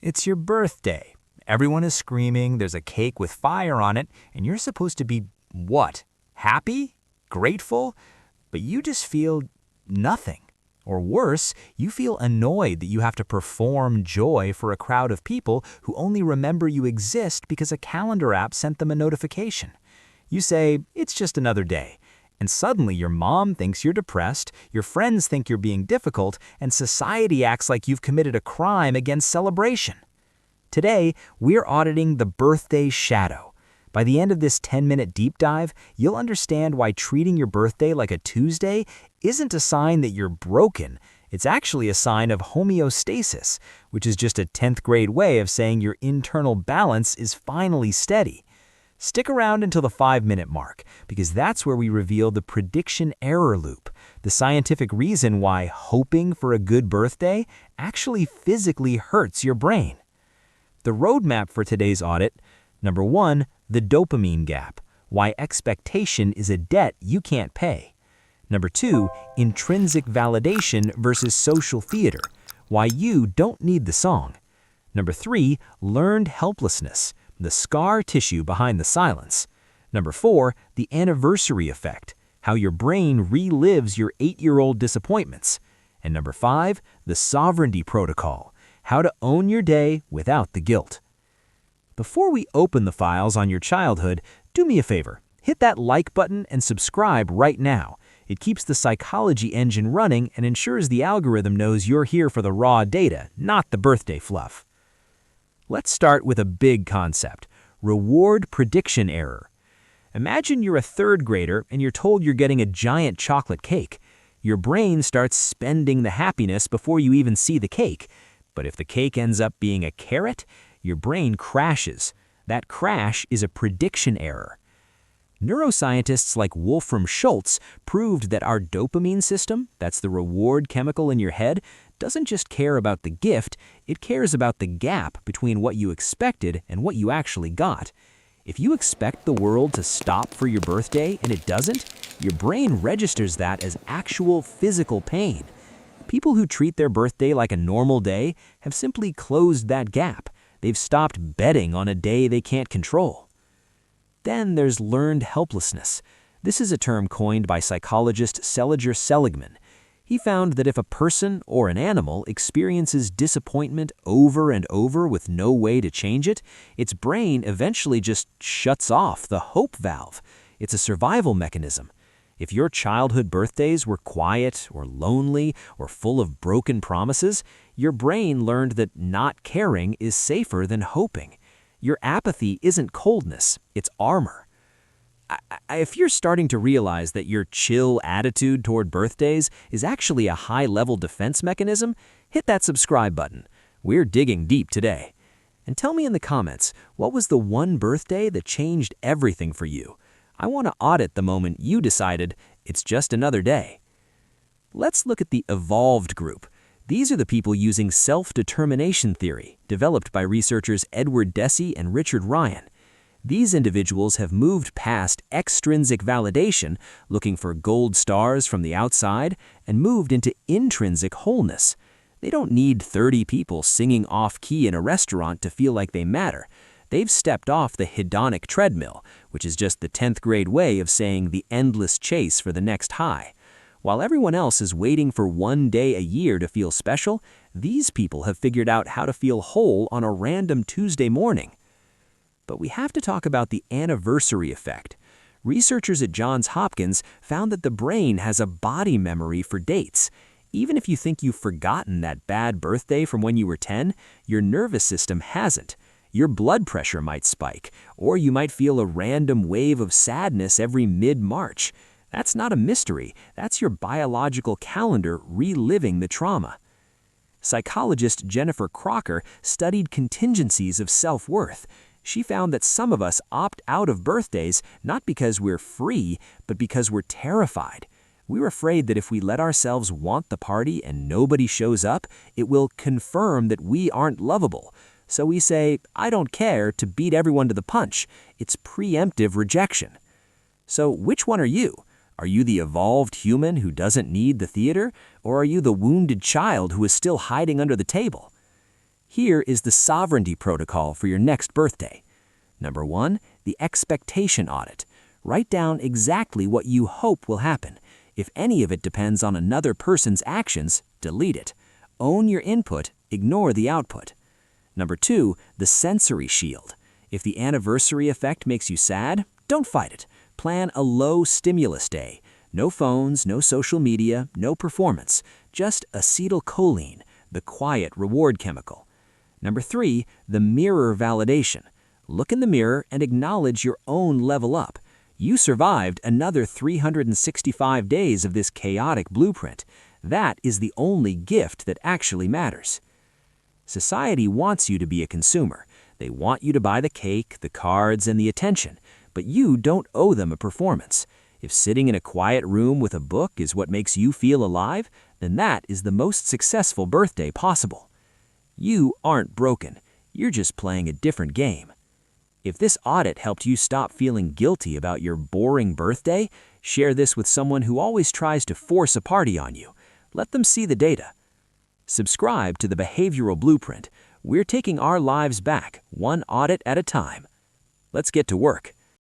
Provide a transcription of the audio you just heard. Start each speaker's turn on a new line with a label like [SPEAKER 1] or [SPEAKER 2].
[SPEAKER 1] It's your birthday. Everyone is screaming, there's a cake with fire on it, and you're supposed to be what? Happy? Grateful? But you just feel nothing. Or worse, you feel annoyed that you have to perform joy for a crowd of people who only remember you exist because a calendar app sent them a notification. You say, it's just another day. And suddenly your mom thinks you're depressed, your friends think you're being difficult, and society acts like you've committed a crime against celebration. Today, we're auditing the birthday shadow. By the end of this 10-minute deep dive, you'll understand why treating your birthday like a Tuesday isn't a sign that you're broken. It's actually a sign of homeostasis, which is just a 10th grade way of saying your internal balance is finally steady. Stick around until the 5-minute mark, because that's where we reveal the prediction error loop, the scientific reason why hoping for a good birthday actually physically hurts your brain. The roadmap for today's audit: number 1, the dopamine gap, why expectation is a debt you can't pay. Number 2, intrinsic validation versus social theater, why you don't need the song. Number 3, learned helplessness, the scar tissue behind the silence. Number 4, the anniversary effect, how your brain relives your 8-year-old disappointments. And number 5, the sovereignty protocol, how to own your day without the guilt. Before we open the files on your childhood, do me a favor, hit that like button and subscribe right now. It keeps the psychology engine running and ensures the algorithm knows you're here for the raw data, not the birthday fluff. Let's start with a big concept: reward prediction error. Imagine you're a 3rd grader and you're told you're getting a giant chocolate cake. Your brain starts spending the happiness before you even see the cake. But if the cake ends up being a carrot, your brain crashes. That crash is a prediction error. Neuroscientists like Wolfram Schultz proved that our dopamine system, that's the reward chemical in your head, doesn't just care about the gift, it cares about the gap between what you expected and what you actually got. If you expect the world to stop for your birthday and it doesn't, your brain registers that as actual physical pain. People who treat their birthday like a normal day have simply closed that gap. They've stopped betting on a day they can't control. Then there's learned helplessness. This is a term coined by psychologist Seligman. He found that if a person or an animal experiences disappointment over and over with no way to change it, its brain eventually just shuts off the hope valve. It's a survival mechanism. If your childhood birthdays were quiet or lonely or full of broken promises, your brain learned that not caring is safer than hoping. Your apathy isn't coldness, it's armor. If you're starting to realize that your chill attitude toward birthdays is actually a high-level defense mechanism, hit that subscribe button. We're digging deep today. And tell me in the comments, what was the one birthday that changed everything for you? I want to audit the moment you decided it's just another day. Let's look at the evolved group. These are the people using self-determination theory, developed by researchers Edward Deci and Richard Ryan. These individuals have moved past extrinsic validation, looking for gold stars from the outside, and moved into intrinsic wholeness. They don't need 30 people singing off-key in a restaurant to feel like they matter. They've stepped off the hedonic treadmill, which is just the 10th grade way of saying the endless chase for the next high. While everyone else is waiting for one day a year to feel special, these people have figured out how to feel whole on a random Tuesday morning. But we have to talk about the anniversary effect. Researchers at Johns Hopkins found that the brain has a body memory for dates. Even if you think you've forgotten that bad birthday from when you were 10, your nervous system hasn't. Your blood pressure might spike, or you might feel a random wave of sadness every mid-March. That's not a mystery. That's your biological calendar reliving the trauma. Psychologist Jennifer Crocker studied contingencies of self-worth. She found that some of us opt out of birthdays not because we're free, but because we're terrified. We're afraid that if we let ourselves want the party and nobody shows up, it will confirm that we aren't lovable. So we say, "I don't care," to beat everyone to the punch. It's preemptive rejection. So which one are you? Are you the evolved human who doesn't need the theater, or are you the wounded child who is still hiding under the table?
[SPEAKER 2] Here is the sovereignty protocol for your next birthday. Number 1, the expectation audit. Write down exactly what you hope will happen. If any of it depends on another person's actions, delete it. Own your input, ignore the output. Number 2, the sensory shield. If the anniversary effect makes you sad, don't fight it. Plan a low stimulus day. No phones, no social media, no performance. Just acetylcholine, the quiet reward chemical. Number 3, the mirror validation. Look in the mirror and acknowledge your own level up. You survived another 365 days of this chaotic blueprint. That is the only gift that actually matters. Society wants you to be a consumer. They want you to buy the cake, the cards, and the attention, but you don't owe them a performance. If sitting in a quiet room with a book is what makes you feel alive, then that is the most successful birthday possible. You aren't broken. You're just playing a different game. If this audit helped you stop feeling guilty about your boring birthday, share this with someone who always tries to force a party on you. Let them see the data. Subscribe to the Behavioral Blueprint. We're taking our lives back, one audit at a time. Let's get to work.